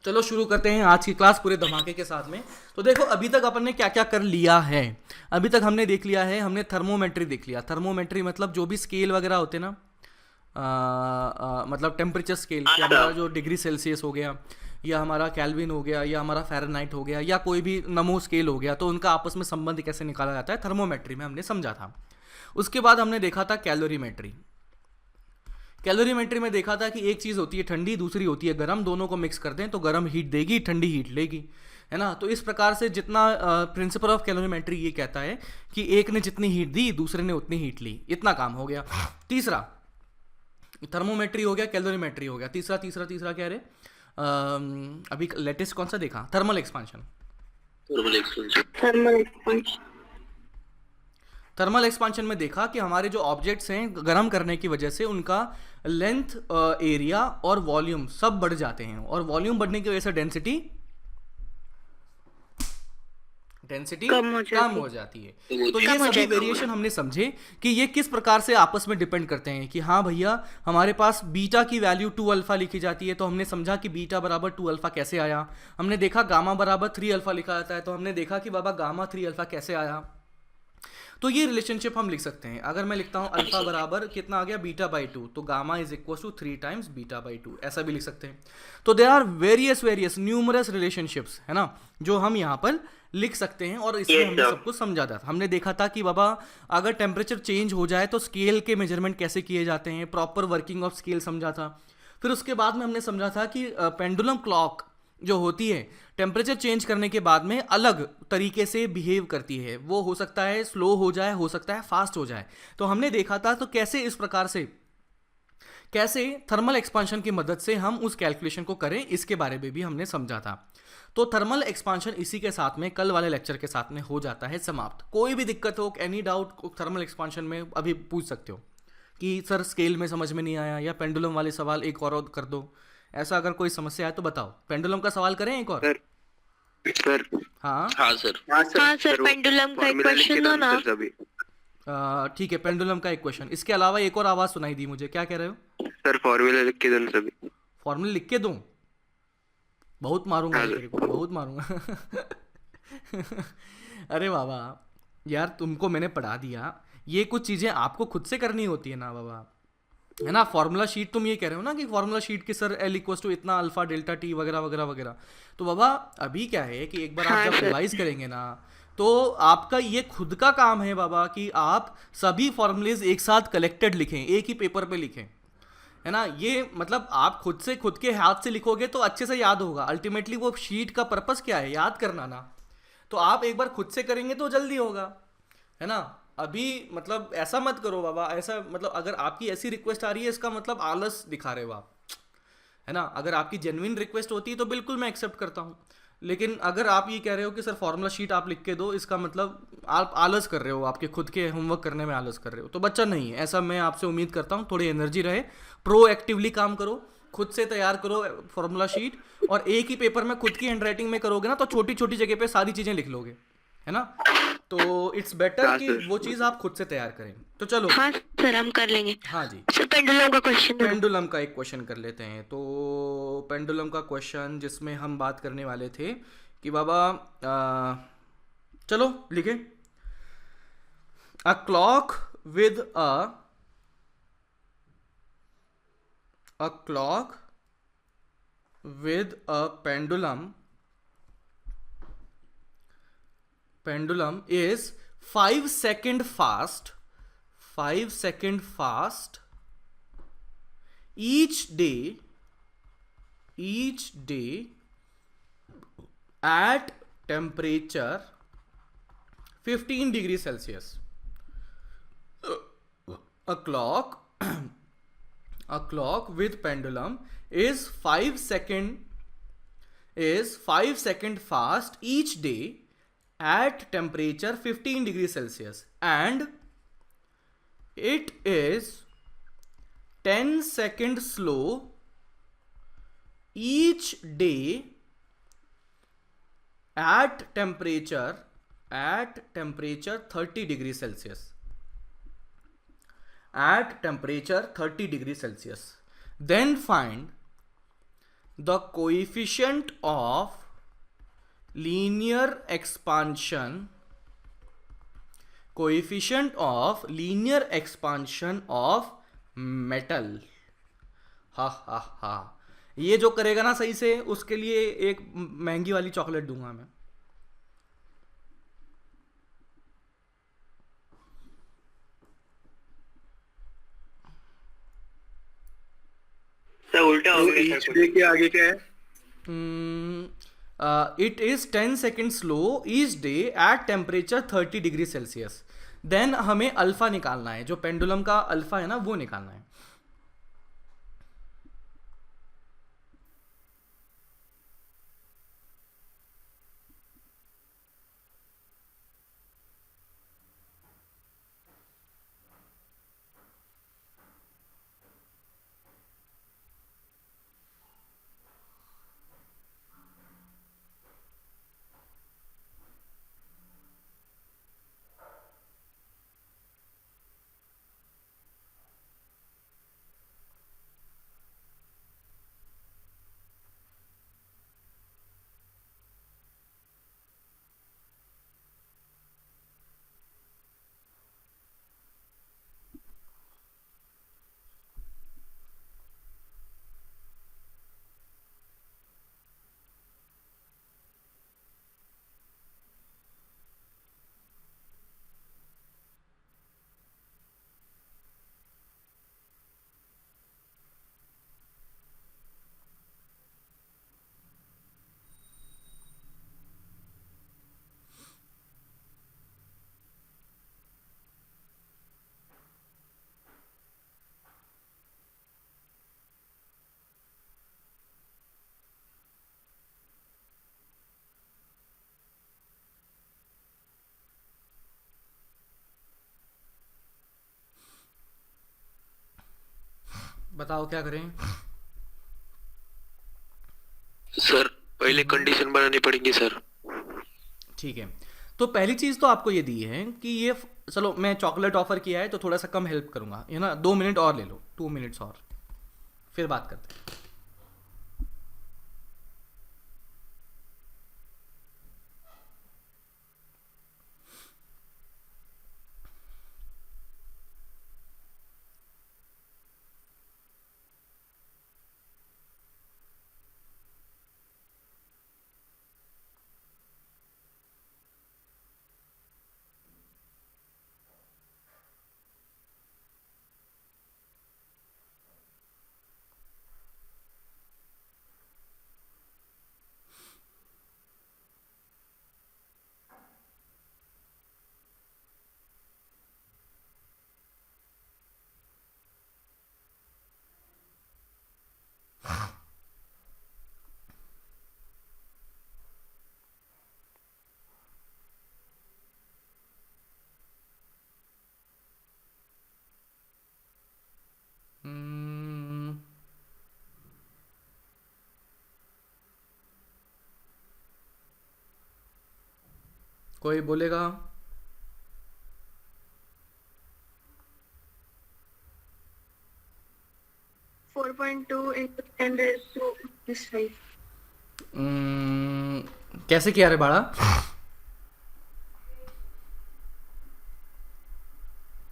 चलो शुरू करते हैं आज की क्लास पूरे धमाके के साथ में। तो देखो अभी तक अपन ने क्या क्या कर लिया है। अभी तक हमने देख लिया है, हमने थर्मोमेट्री देख लिया। थर्मोमेट्री मतलब जो भी स्केल वगैरह होते हैं ना, मतलब टेम्परेचर स्केल, कि हमारा जो डिग्री सेल्सियस हो गया या हमारा कैल्विन हो गया या हमारा फ़ारेनहाइट हो गया या कोई भी नमो स्केल हो गया, तो उनका आपस में संबंध कैसे निकाला जाता है थर्मोमेट्री में हमने समझा था। उसके बाद हमने देखा था कैलोरीमेट्री। कैलोरीमेट्री में देखा था कि एक चीज़ होती है ठंडी, दूसरी होती है गर्म, दोनों को मिक्स कर दें तो गर्म हीट देगी, ठंडी हीट लेगी, है ना। तो इस प्रकार से जितना प्रिंसिपल ऑफ कैलोरीमेट्री ये कहता है कि एक ने जितनी हीट दी दूसरे ने उतनी हीट ली, इतना काम हो गया। तीसरा थर्मोमेट्री हो गया, कैलोरीमेट्री हो गया। तीसरा तीसरा तीसरा क्या रहे, अभी लेटेस्ट कौन सा देखा, थर्मल एक्सपांशन। थर्मल एक्सपांशन में देखा कि हमारे जो ऑब्जेक्ट्स हैं गर्म करने की वजह से उनका लेंथ, एरिया और वॉल्यूम सब बढ़ जाते हैं, और वॉल्यूम बढ़ने की वजह से डेंसिटी कम हो जाती है। तो ये सभी वेरिएशन हमने समझे कि ये किस प्रकार से आपस में डिपेंड करते हैं। कि हाँ भैया हमारे पास बीटा की वैल्यू 2 अल्फा लिखी जाती है, तो हमने समझा कि बीटा बराबर 2 अल्फा कैसे आया। हमने देखा गामा बराबर 3 अल्फा लिखा जाता है, तो हमने देखा कि बाबा गामा 3 अल्फा कैसे आया। तो ये रिलेशनशिप हम लिख सकते हैं। अगर मैं लिखता हूँ अल्फा बराबर कितना आ गया, बीटा बाई 2, तो gamma is equal to 3 times beta by 2, ऐसा भी लिख सकते हैं। तो there are various numerous relationships, है ना, जो हम यहाँ पर लिख सकते हैं। और इसमें हमने सब कुछ समझा था। हमने देखा था कि बाबा अगर टेम्परेचर चेंज हो जाए तो स्केल के मेजरमेंट कैसे किए जाते हैं, प्रॉपर वर्किंग ऑफ स्केल समझा था। फिर उसके बाद में हमने समझा था कि पेंडुलम क्लॉक जो होती है टेम्परेचर चेंज करने के बाद में अलग तरीके से बिहेव करती है। वो हो सकता है स्लो हो जाए, हो सकता है फास्ट हो जाए। तो हमने देखा था तो कैसे इस प्रकार से कैसे थर्मल एक्सपांशन की मदद से हम उस कैलकुलेशन को करें, इसके बारे में भी हमने समझा था। तो थर्मल एक्सपांशन इसी के साथ में कल वाले लेक्चर के साथ में हो जाता है समाप्त। कोई भी दिक्कत हो, एनी डाउट थर्मल एक्सपांशन में अभी पूछ सकते हो कि सर स्केल में समझ में नहीं आया, या पेंडुलम वाले सवाल एक और कर दो। ऐसा अगर कोई समस्या है तो बताओ। पेंडुलम का सवाल करें एक और? सर हाँ सर पेंडुलम का एक क्वेश्चन दो ना। ठीक है, पेंडुलम का एक क्वेश्चन। इसके अलावा एक और आवाज सुनाई दी मुझे, क्या कह रहे हो? सर फॉर्मूला लिख के दो ना सभी। फॉर्मूला लिख के दूं? बहुत मारूंगा तेरे को, बहुत मारूंगा। अरे बाबा यार, तुमको मैंने पढ़ा दिया, ये कुछ चीजें आपको खुद से करनी होती है ना बाबा, है ना। फॉर्मूला शीट तुम ये कह रहे हो ना कि फॉर्मूला शीट की सर एल इक्वल्स टू इतना अल्फा डेल्टा टी वगैरह वगैरह वगैरह। तो बाबा अभी क्या है कि एक बार आप जब रिवाइज करेंगे ना, तो आपका ये खुद का काम है बाबा कि आप सभी फॉर्मूलेज एक साथ कलेक्टेड लिखें, एक ही पेपर पे लिखें, है ना। ये मतलब आप खुद से खुद के हाथ से लिखोगे तो अच्छे से याद होगा। अल्टीमेटली वो शीट का पर्पस क्या है, याद करना ना। तो आप एक बार खुद से करेंगे तो जल्दी होगा, है ना। अभी मतलब ऐसा मत करो बाबा, ऐसा मतलब अगर आपकी ऐसी रिक्वेस्ट आ रही है इसका मतलब आलस दिखा रहे हो आप, है ना। अगर आपकी जेन्युइन रिक्वेस्ट होती है तो बिल्कुल मैं एक्सेप्ट करता हूँ। लेकिन अगर आप ये कह रहे हो कि सर फॉर्मूला शीट आप लिख के दो, इसका मतलब आप आलस कर रहे हो, आपके खुद के होमवर्क करने में आलस कर रहे हो, तो बच्चा नहीं है। ऐसा मैं आपसे उम्मीद करता हूँ। थोड़ी एनर्जी रहे, प्रोएक्टिवली काम करो, खुद से तैयार करो फॉर्मूला शीट, और एक ही पेपर में खुद की हैंडराइटिंग में करोगे ना तो छोटी छोटी जगह पे सारी चीज़ें लिख लोगे, है ना। तो इट्स बेटर कि वो चीज़ आप खुद से तैयार करें। तो चलो हाँ सर, हम कर लेंगे। हाँ जी, सर पेंडुलम का क्वेश्चन पेंडुलम का एक क्वेश्चन कर लेते हैं। तो पेंडुलम का क्वेश्चन जिसमें हम बात करने वाले थे कि बाबा चलो लिखे, a clock with a pendulum is 5 second fast each day at temperature 15 degrees Celsius. A clock with pendulum is 5 second fast each day at temperature 15 degrees Celsius, and it is 10 second slow each day at temperature 30 degrees Celsius. At temperature 30 degrees Celsius. Then find the coefficient of linear expansion, coefficient of linear expansion of metal. हा हा हा, ये जो करेगा ना सही से, उसके लिए एक महंगी वाली चॉकलेट दूंगा मैं। सर उल्टा हो गया सर, कुछ के आगे क्या है? It is 10 second slow each day at temperature 30 degree Celsius. Then हमें अल्फा निकालना है, जो पेंडुलम का अल्फा है ना, वो निकालना है। बताओ क्या करें? सर पहले कंडीशन बनानी पड़ेगी सर। ठीक है, तो पहली चीज तो आपको ये दी है कि ये चलो, मैं चॉकलेट ऑफर किया है तो थोड़ा सा कम हेल्प करूंगा, है ना। 2 मिनट और ले लो, 2 मिनट्स और, फिर बात करते हैं। हम्म, कोई बोलेगा? 4.2 into 10 raised to -5. कैसे किया रे बाड़ा?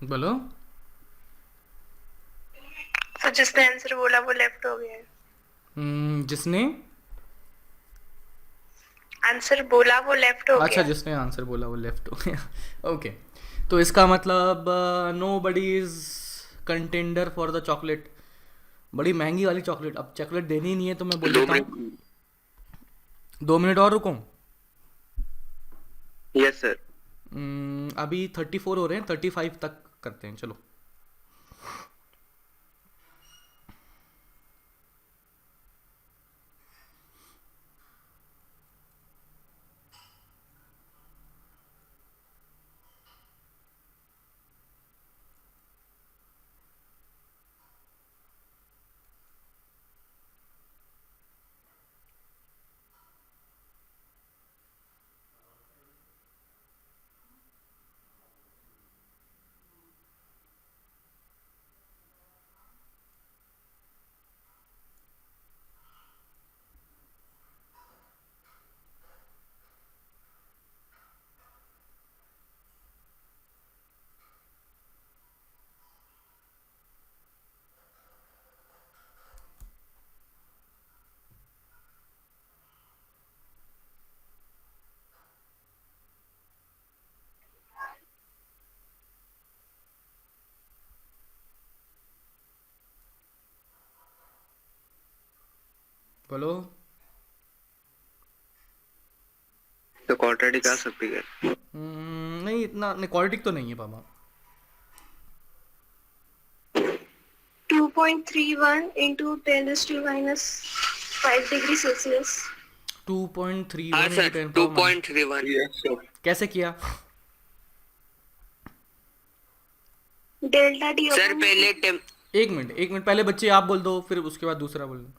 बोलो। तो जिसने आंसर बोला वो लेफ्ट हो गया। जिसने आंसर बोला वो लेफ्ट हो अच्छा, गया। जिसने आंसर बोला वो लेफ्ट हो गया। ओके, तो इसका मतलब nobody is contender for the chocolate. बड़ी महंगी वाली चॉकलेट। अब चॉकलेट देनी ही नहीं है तो मैं बोल दो देता हूँ। मिनट। 2 मिनट और रुको। Yes sir. अभी 34 हो रहे हैं, 35 तक करते हैं, चलो। बोलो। तो क्वाड्रेटिक आ सकती है। नहीं, इतना नहीं, क्वाड्रेटिक तो नहीं है पापा। 2.31 into 10 raised to minus 5 degree Celsius. 2.31 हाँ into sir 10 power minus। 2.31। Yes sir. कैसे किया? Delta T सर upon पहले एक मिनट पहले बच्चे आप बोल दो, फिर उसके बाद दूसरा बोल दो।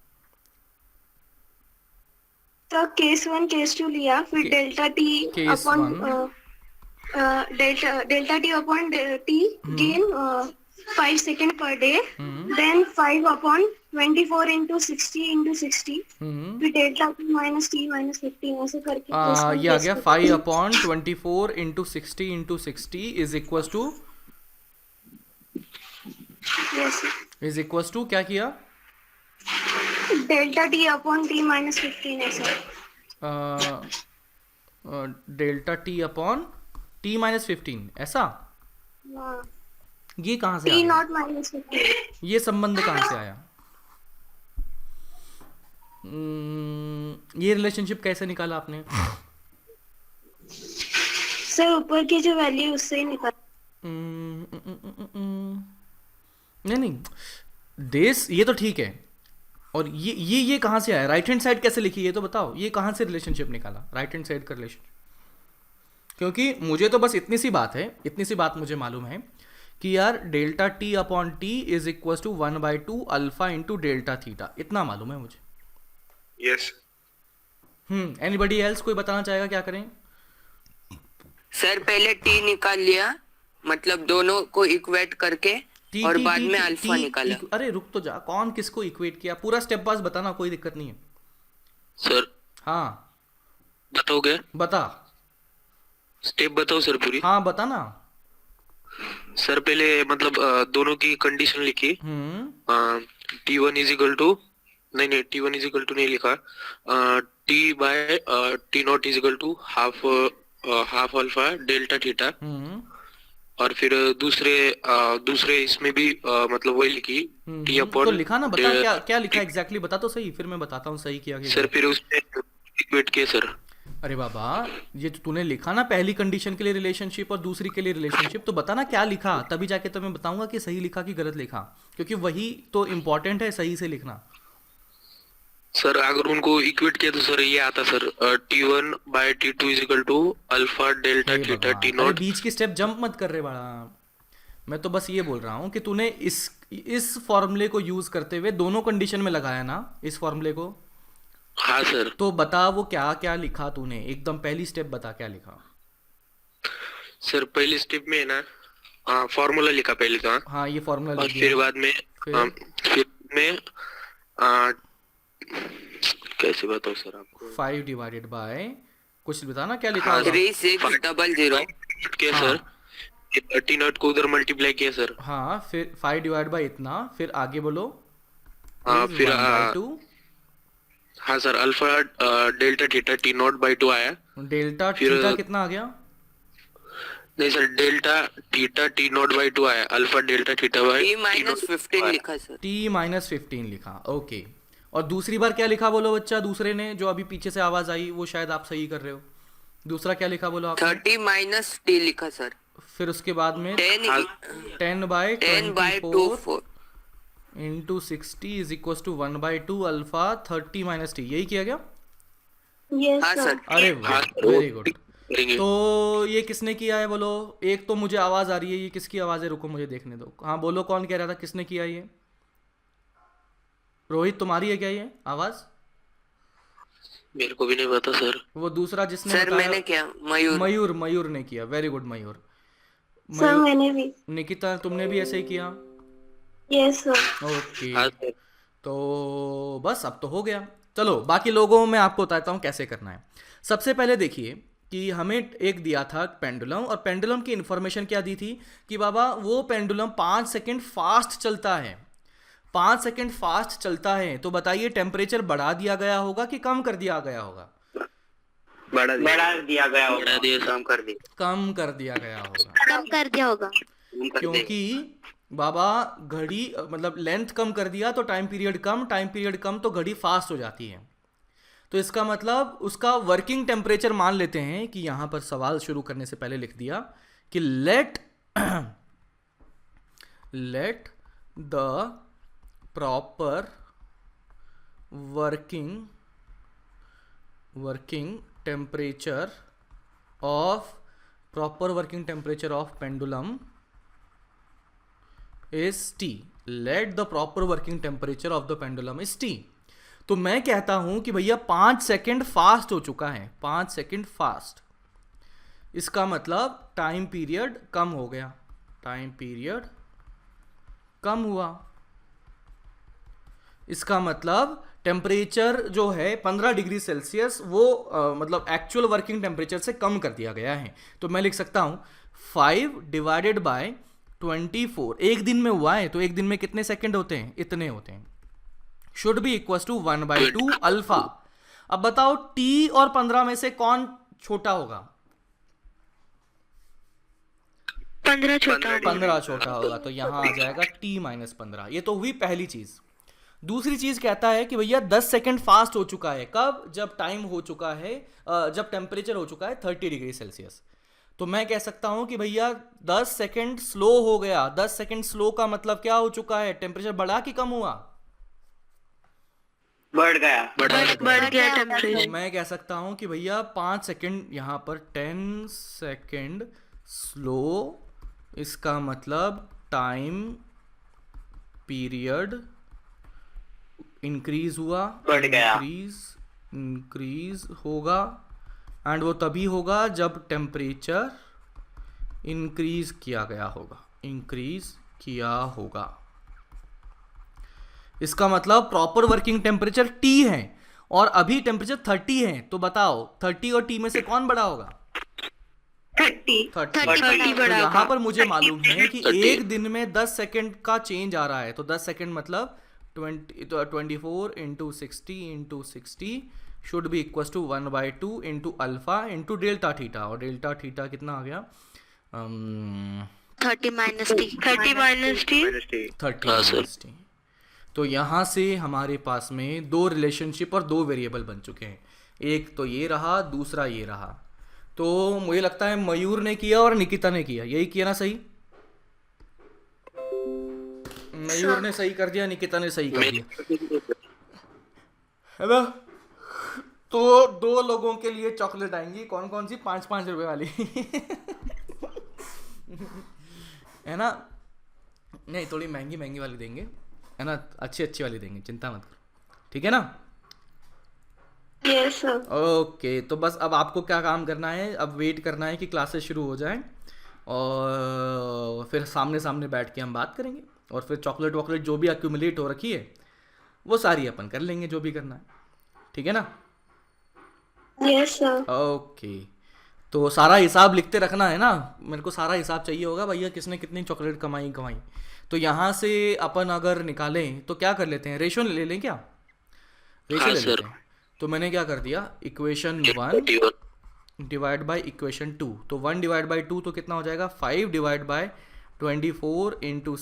तो केस 1 केस 2 लिया, फिर के- delta T case upon one। Delta T upon T gain 5 second per day, then 5 upon 24 into 60 फिर delta T minus T minus 15 ऐसे करके केस 1 ये आ केस गया 2 5/24 into 60 into 60 is yes equals to क्या किया? Delta T upon T minus 15 ऐसा। Delta T upon T minus 15 ऐसा। हाँ, ये कहाँ से टी आया? Nought minus 15। ये संबंध कहाँ से आया? ये रिलेशनशिप कैसे निकाला आपने? सर ऊपर की जो वैल्यू उससे ही निकाल। नहीं, देश ये तो ठीक है, और ये कहाँ से आया? राइट हैंड साइड कैसे लिखी ये तो बताओ, ये कहाँ से रिलेशनशिप निकाला राइट हैंड साइड का रिलेशन? क्योंकि मुझे तो बस इतनी सी बात मुझे मालूम है कि यार delta T upon T is equal to 1/2 alpha into delta theta, इतना मालूम है मुझे। यस। Anybody else? कोई बताना चाहेगा क्या करें? सर पहले टी निकाल लिया, मतलब दोनों को इक्वेट करके, टी और टी बाद टी में टी अल्फा निकाला। अरे रुक तो जा, कौन किसको इक्वेट किया? पूरा स्टेप बाय बताना, कोई दिक्कत नहीं है। सर हाँ बताओगे? बता। स्टेप बताओ सर पूरी। हाँ बता ना। सर पहले मतलब दोनों की कंडीशन लिखी। हम्म T1 इज इक्वल टू, नहीं T1 इज इक्वल टू नहीं लिखा, T by T naught is equal to half alpha delta theta. Hmm और फिर दूसरे इसमें भी मतलब वही लिखी T तो अपॉन लिखा ना, बता क्या क्या लिखा एग्जैक्टली बता तो सही, फिर मैं बताता हूँ सही किया कि सर फिर उसमें इक्वेट किया सर। अरे बाबा, ये तो तूने लिखा ना पहली कंडीशन के लिए रिलेशनशिप और दूसरी के लिए रिलेशनशिप, तो बता ना क्या लिखा, तभी जाके तो मैं बताऊंगा कि सही लिखा कि गलत लिखा, क्योंकि वही तो इम्पोर्टेंट है, सही से लिखना। सर अगर उनको इक्वेट किया तो सर ये आता sir T1 by T2 is equal to alpha delta हे थीटा भगवान, T अरे नॉट। बीच की स्टेप जंप मत कर रहे बड़ा। मैं तो बस ये बोल रहा हूँ कि तूने इस फॉर्मूले को यूज करते हुए दोनों कंडीशन में लगाया ना इस फॉर्मूले को, हाँ सर। तो बता वो क्या क्या लिखा तूने, एकदम पहली स्टेप बता क्या लिखा। सर पहले स्टेप में है ना फॉर्मूला लिखा पहले तो, हाँ ये फॉर्मूला और लिख फिर दिया। बाद में फिर में कैसे बताओ सर आपको? 5 डिवाइडेड बाय कुछ बताना क्या लिखा हाँ, होगा। 3600। क्या हाँ। सर T नॉट को उधर मल्टीप्लाई किया सर। हाँ फिर 5 डिवाइड बाय इतना, फिर आगे बोलो। हाँ फिर 1/2 हाँ sir alpha delta theta T nought by 2 आया। डेल्टा फिर- थीटा कितना आ गया? नहीं sir delta theta T nought by 2 आया, alpha delta theta by T minus 15 लिखा सर। t माइनस 15 लिखा, ओके। और दूसरी बार क्या लिखा बोलो बच्चा, दूसरे ने जो अभी पीछे से आवाज आई वो शायद आप सही कर रहे हो। दूसरा क्या लिखा बोलो आप? 30 माइनस टी लिखा सर। फिर उसके बाद में 10 by 10/24 into 60 is equal to 1/2 alpha 30 minus T, यही किया गया? यस हाँ सर। सर। अरे हाँ वाह, वेरी गुड। करेंगे। तो ये किसने किया है बोलो? एक तो मुझे आवाज आ रही है, ये किसकी आवाज है? रुको मुझे देखने दो। हाँ बोलो कौन कह रहा था, किसने किया ये? रोहित तुम्हारी है क्या ये आवाज? मेरे को भी नहीं पता सर। वो दूसरा जिसने सर बताया- मैंने क्या, मयूर। मयूर ने किया, वेरी गुड मयूर। सर मैंने भी। निकिता तुमने भी ऐसे ही किया? Yes sir. ओके, हाँ सर। तो बस अब तो हो गया। चलो बाकी लोगों में आपको बताता हूँ कैसे करना है। सबसे पहले देखिए कि हमें एक दिया था पेंडुलम, और पेंडुलम की इंफॉर्मेशन क्या दी थी कि बाबा वो पेंडुलम 5 सेकंड फास्ट चलता है। 5 सेकंड फास्ट चलता है, तो बताइए टेम्परेचर बढ़ा दिया गया होगा कि कम कर दिया गया होगा? बढ़ा दिया गया बढ़ा दिया सर। कम कर दिया। कम कर दिया गया होगा, कम कर दिया होगा। क्योंकि बाबा घड़ी मतलब लेंथ कम कर दिया तो टाइम पीरियड कम, टाइम पीरियड कम तो घड़ी फास्ट हो जाती है। तो इसका मतलब उसका वर्किंग टेम्परेचर मान लेते हैं कि यहां पर सवाल शुरू करने से पहले लिख दिया कि let the proper working temperature of pendulum is T. Let the proper working temperature of the pendulum is T. तो मैं कहता हूं कि भैया 5 सेकेंड फास्ट हो चुका है, 5 सेकेंड फास्ट। इसका मतलब टाइम पीरियड कम हो गया, टाइम पीरियड कम हुआ। इसका मतलब टेम्परेचर जो है 15 डिग्री सेल्सियस वो मतलब एक्चुअल वर्किंग टेम्परेचर से कम कर दिया गया है। तो मैं लिख सकता हूं 5 डिवाइडेड बाय 24, एक दिन में हुआ है तो एक दिन में कितने सेकंड होते हैं, इतने होते हैं, should be equal to 1/2 alpha. अब बताओ टी और 15 में से कौन छोटा होगा? 15 छोटा 15 छोटा होगा, तो यहां आ जाएगा t माइनस 15। ये तो हुई पहली चीज। दूसरी चीज कहता है कि भैया 10 सेकंड फास्ट हो चुका है, कब? जब टाइम हो चुका है, जब टेम्परेचर हो चुका है 30 डिग्री सेल्सियस। तो मैं कह सकता हूं कि भैया 10 सेकंड स्लो हो गया। 10 सेकंड स्लो का मतलब क्या हो चुका है? टेम्परेचर बढ़ा कि कम हुआ? बढ़ गया टेम्परेचर। तो मैं कह सकता हूं कि भैया 5 सेकंड यहां पर 10 सेकंड स्लो, इसका मतलब टाइम पीरियड इंक्रीज हुआ, बढ़ गया। इंक्रीज होगा, एंड वो तभी होगा जब टेम्परेचर इंक्रीज किया होगा। इसका मतलब प्रॉपर वर्किंग टेम्परेचर T है और अभी टेम्परेचर 30 है। तो बताओ 30 और T में से कौन बड़ा होगा? 30 तो यहाँ पर मुझे मालूम है कि एक दिन में 10 सेकंड का चेंज आ रहा है। तो 10 सेकंड मतलब 24 into 60 should be equal to 1/2 into alpha into delta theta. और डेल्टा थीटा कितना आ गया? 30 माइनस टी। तो यहाँ से हमारे पास में दो रिलेशनशिप और दो वेरिएबल बन चुके हैं। एक तो ये रहा, दूसरा ये रहा। तो मुझे लगता है मयूर ने किया और निकिता ने किया, यही किया ना? सही, मयूर ने सही कर दिया, निकिता ने सही कर दिया, है ना? तो दो लोगों के लिए चॉकलेट आएंगी। कौन कौन सी? 5-5 रुपए वाली है ना? नहीं, थोड़ी महंगी वाली देंगे, है ना? अच्छी वाली देंगे, चिंता मत करो, ठीक है ना? Yes sir. ओके, तो बस अब आपको क्या काम करना है? अब वेट करना है कि क्लासेस शुरू हो जाएं और फिर सामने बैठ के हम बात करेंगे। और फिर चॉकलेट वॉकलेट जो भी एक्यूमुलेट हो रखी है वो सारी अपन कर लेंगे, जो भी करना है, ठीक है ना? Yes sir. ओके, तो सारा हिसाब लिखते रखना है ना? मेरे को सारा हिसाब चाहिए होगा भैया, किसने कितनी चॉकलेट कमाई। तो यहाँ से अपन अगर निकालें तो क्या कर लेते हैं? रेशो ले लें क्या? रेशो ले लेते हैं। तो मैंने क्या कर दिया, इक्वेशन 1 डिवाइड बाय इक्वेशन 2। तो 1 डिवाइड बाय 2 तो कितना हो जाएगा? 5 divide by 24 into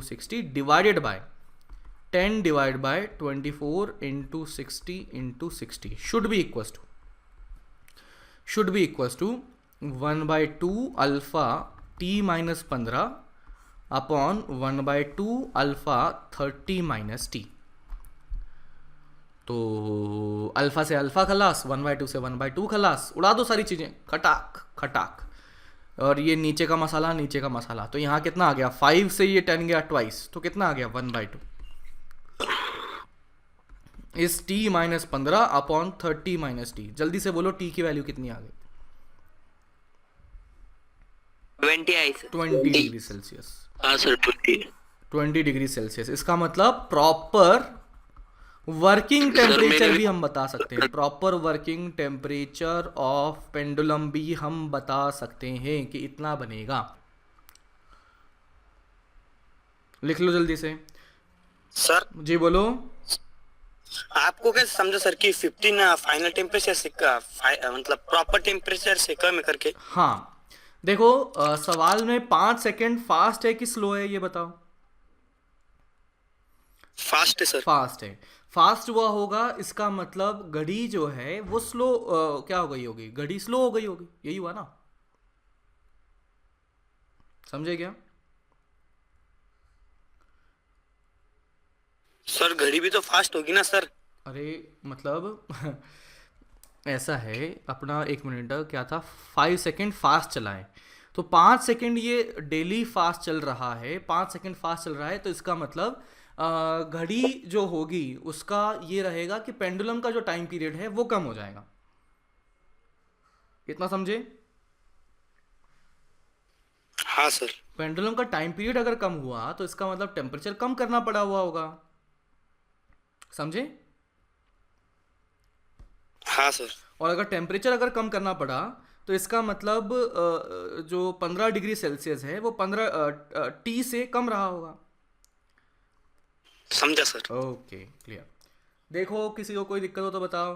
60 divided by 10 divide by 24 into 60 should be equals to 1/2 alpha t minus 15 upon 1/2 alpha 30 minus T. तो अल्फा से अल्फा खलास, 1/2 से 1/2 खलास, उड़ा दो सारी चीजें खटाक। और ये नीचे का मसाला, तो यहाँ कितना आ गया? 5 से ये 10 गया ट्वाइस, तो कितना आ गया? 1/2 इस t minus 15 upon 30 minus T. जल्दी से बोलो t की वैल्यू कितनी आ गई? 20 डिग्री सेल्सियस। हाँ सर, 20 डिग्री सेल्सियस। इसका मतलब प्रॉपर वर्किंग टेम्परेचर भी हम बता सकते हैं, proper working temperature of pendulum भी हम बता सकते हैं कि इतना बनेगा। लिख लो जल्दी से सर। जी बोलो। आपको कैसे समझो सर कि 15 फाइनल टेम्परेचर से मतलब प्रॉपर टेम्परेचर से कम करके? हाँ देखो सवाल में 5 सेकंड फास्ट है कि स्लो है ये बताओ। फास्ट है सर। फास्ट है। फास्ट हुआ होगा इसका मतलब घड़ी जो है वो स्लो क्या हो गई होगी, घड़ी स्लो हो गई होगी, यही हुआ ना, समझे क्या? सर घड़ी भी तो फास्ट होगी ना सर। अरे मतलब ऐसा है अपना, 1 मिनट क्या था, 5 सेकंड फास्ट चला है, तो 5 सेकंड ये डेली फास्ट चल रहा है, 5 सेकंड फास्ट चल रहा है, तो इसका मतलब घड़ी जो होगी उसका ये रहेगा कि पेंडुलम का जो टाइम पीरियड है वो कम हो जाएगा। इतना समझे? हाँ सर। पेंडुलम का टाइम पीरियड अगर कम हुआ तो इसका मतलब टेम्परेचर कम करना पड़ा हुआ होगा, समझे? हाँ सर। और अगर टेम्परेचर अगर कम करना पड़ा तो इसका मतलब जो 15 डिग्री सेल्सियस है वो 15 टी से कम रहा होगा। समझा सर। Okay clear. देखो किसी को कोई दिक्कत हो तो बताओ।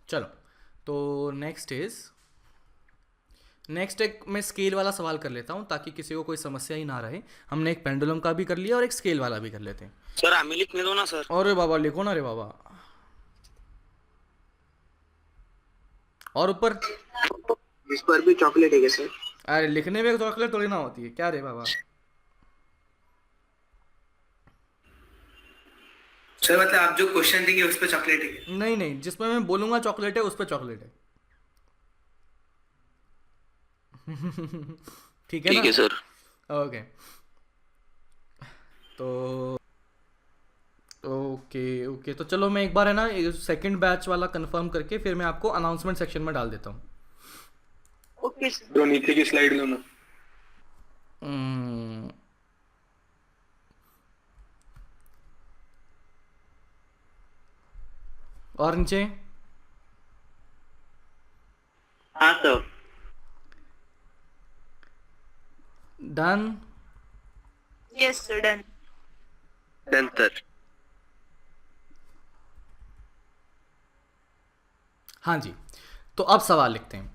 चलो तो नेक्स्ट एक मैं स्केल वाला सवाल कर लेता हूँ ताकि किसी को कोई समस्या ही ना रहे। हमने एक पेंडुलम का भी कर लिया और एक स्केल वाला भी कर लेते हैं। सर हमें लिखने दो ना सर। अरे बाबा लिखो ना रे बाबा, और ऊपर। इस पर भी चॉकलेट है क्या सर? अरे लिखने में चॉकलेट थोड़ी ना होती है, क्या रे बाबा। सर मतलब आप जो क्वेश्चन देंगे उस पर चॉकलेट है? नहीं नहीं, जिसमें मैं बोलूंगा चॉकलेट है उस पर चॉकलेट है। ठीक है ना? ठीक है सर। ओके तो ओके तो चलो मैं एक बार है ना सेकंड बैच वाला कंफर्म करके फिर मैं आपको अनाउंसमेंट सेक्शन में डाल देता हूँ। Okay sir. दो नीचे की स्लाइड लो ना। और नीचे हाँ sir. Done. Yes sir, done. Done sir. हाँ जी, तो अब सवाल लिखते हैं।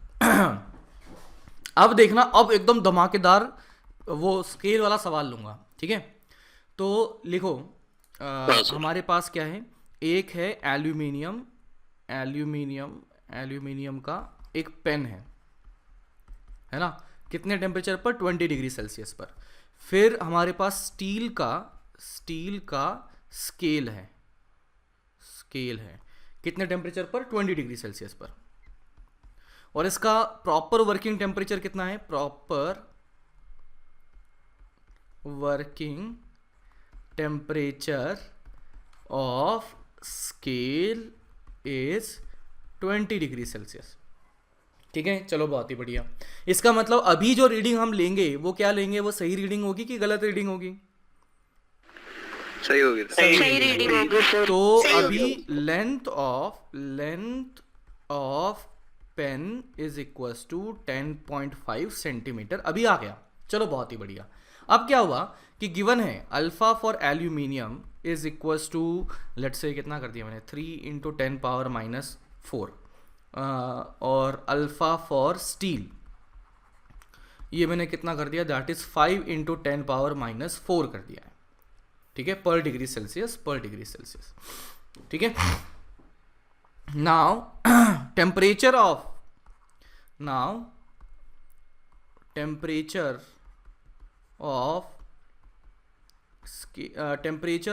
अब देखना, अब एकदम धमाकेदार वो स्केल वाला सवाल लूंगा, ठीक है? तो लिखो हमारे पास क्या है, एक है एल्यूमिनियम का एक पेन है ना, कितने टेम्परेचर पर, 20 डिग्री सेल्सियस पर। फिर हमारे पास स्टील का स्केल है कितने टेम्परेचर पर, 20 डिग्री सेल्सियस पर। और इसका प्रॉपर वर्किंग टेम्परेचर कितना है, proper working temperature of scale is 20 degree Celsius. ठीक है, चलो बहुत ही बढ़िया। इसका मतलब अभी जो रीडिंग हम लेंगे वो क्या लेंगे, वो सही रीडिंग होगी कि गलत रीडिंग होगी? सही होगी। सही रीडिंग होगी सर। तो अभी length of pen is equals to 10.5 centimetre अभी आ गया। चलो बहुत ही बढ़िया। अब क्या हुआ कि गिवन है alpha for aluminium is equals to, let's say कितना कर दिया मैंने, 3 × 10⁻⁴ और अल्फा फॉर स्टील ये मैंने कितना कर दिया, दैट इज 5 × 10⁻⁴ कर दिया है। ठीक है, पर डिग्री सेल्सियस। ठीक है, now temperature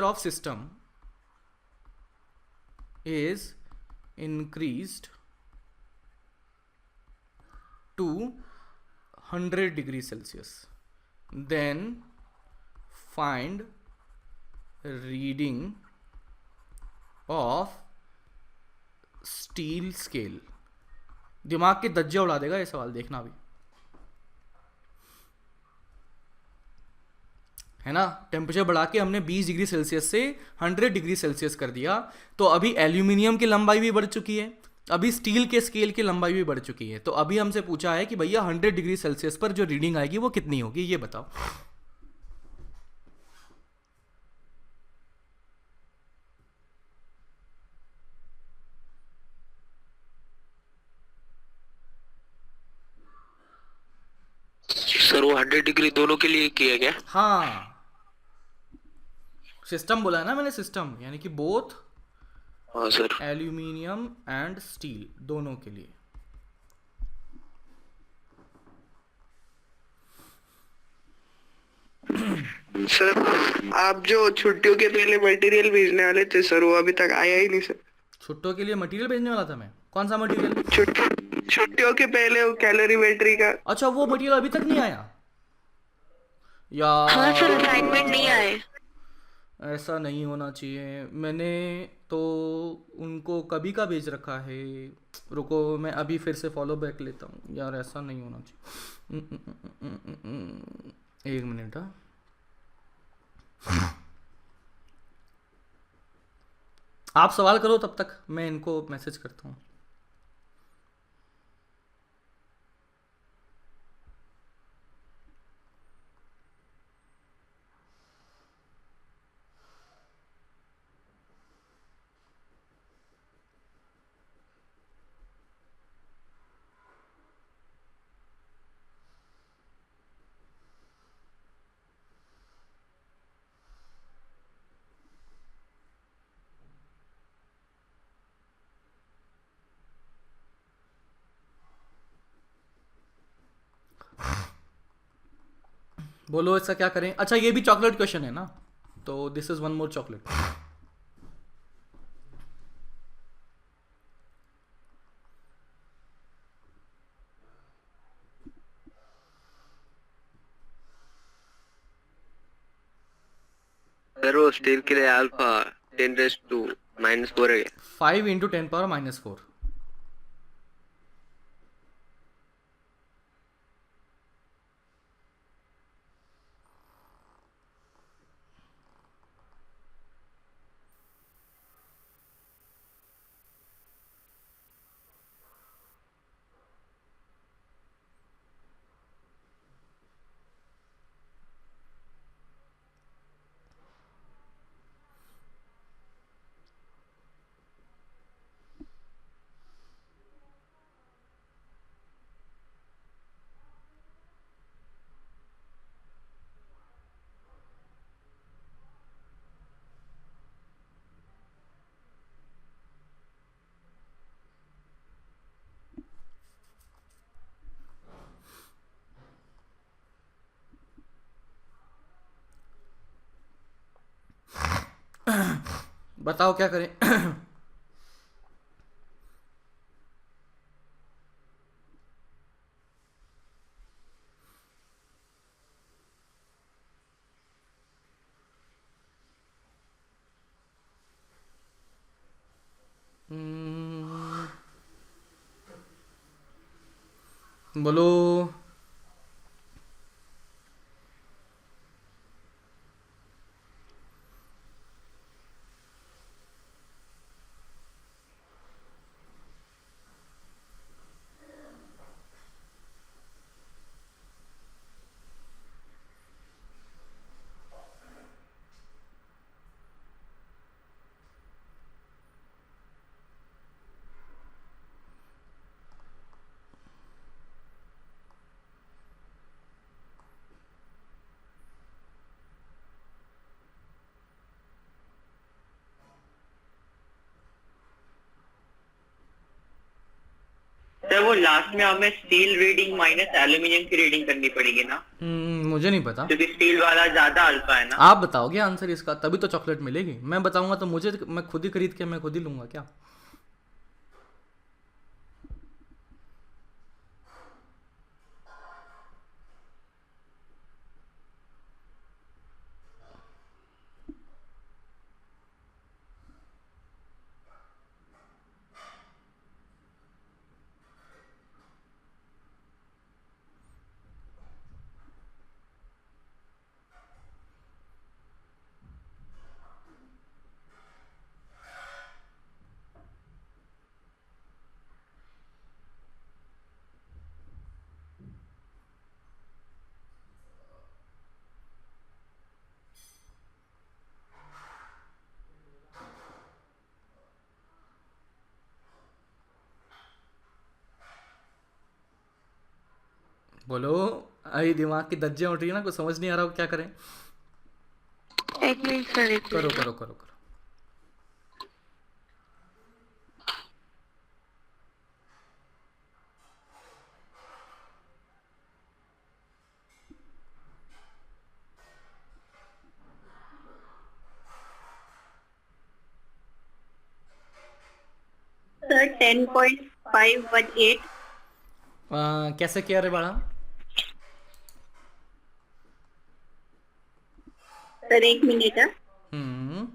of system is increased to 100 degree Celsius, then find reading of steel scale। दिमाग के दज्जे उड़ा देगा ये सवाल, देखना अभी, है ना। टेम्परेचर बढ़ा के हमने 20 डिग्री सेल्सियस से 100 डिग्री सेल्सियस कर दिया, तो अभी एल्यूमिनियम की लंबाई भी बढ़ चुकी है, अभी स्टील के स्केल की लंबाई भी बढ़ चुकी है। तो अभी हमसे पूछा है कि भैया 100 डिग्री सेल्सियस पर जो रीडिंग आएगी वो कितनी होगी, ये बताओ। सर वो 100 डिग्री दोनों के लिए किया गया। हाँ, सिस्टम बोला है ना मैंने, सिस्टम यानी कि बोथ हाँ सर। एल्यूमिनियम एंड स्टील दोनों के लिए। सर आप जो छुट्टियों के पहले मटेरियल भेजने वाले थे सर, वो अभी तक आया ही नहीं सर। छुट्टियों के लिए मटेरियल भेजने वाला था मैं? कौन सा मटेरियल? छुट्टियों के पहले वो कैलोरीमेट्री का। अच्छा, वो मटेरियल अभी तक नहीं आया यार? हाँ सर, असाइनमेंट नहीं आए। ऐसा नहीं होना चाहिए, मैंने तो उनको कभी का भेज रखा है। रुको मैं अभी फिर से फॉलो बैक लेता हूँ यार, ऐसा नहीं होना चाहिए। एक मिनट। आप सवाल करो तब तक मैं इनको मैसेज करता हूँ। बोलो इसका क्या करें? अच्छा ये भी चॉकलेट क्वेश्चन है ना, तो this is one more chocolate. Sir वो स्टील के लिए अल्फा 10⁻⁻⁴ है। 5 इंटू 10⁻⁻⁴। बताओ क्या करें? बोलो। सर वो लास्ट में हमें स्टील रीडिंग माइनस एल्यूमिनियम की रीडिंग करनी पड़ेगी ना, मुझे नहीं पता, क्योंकि स्टील वाला ज्यादा अल्फा है ना। आप बताओगे आंसर इसका, तभी तो चॉकलेट मिलेगी। मैं बताऊंगा तो मुझे, मैं खुद ही खरीद के मैं खुद ही लूंगा क्या? बोलो। अभी दिमाग की धज्जियां उठ रही है ना, कुछ समझ नहीं आ रहा हो क्या करें। एक मिनट सर, एक करो करो करो करो। सर 10.518 कैसे किया रे बड़ा? सर, एक मिनट है। हम्म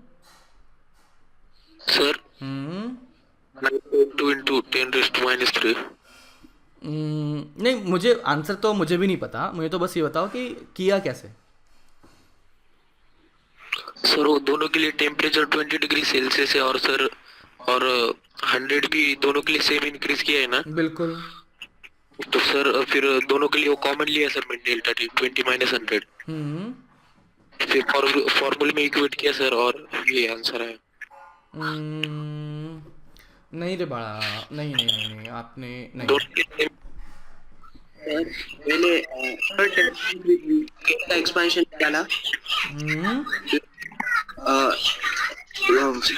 सर हम्म 9.2 into 10⁻³ नहीं, मुझे आंसर तो मुझे भी नहीं पता, मुझे तो बस ये बताओ कि किया कैसे। सर वो दोनों के लिए टेम्परेचर 20 डिग्री सेल्सियस है, और सर और 100 भी दोनों के लिए सेम इंक्रीज किया है ना, बिल्कुल। तो सर फिर दोनों के लिए वो कॉमन लिया सर मैंने डेल्टा टी 20 - 100, हम्म फिर फॉर्मूले में इक्वेट किया सर, और ये आंसर है। हम्म, नहीं रे बड़ा, नहीं नहीं नहीं नहीं, आपने नहीं। दोनों के लिए पहले का एक्सपेंशन डाला, हम्म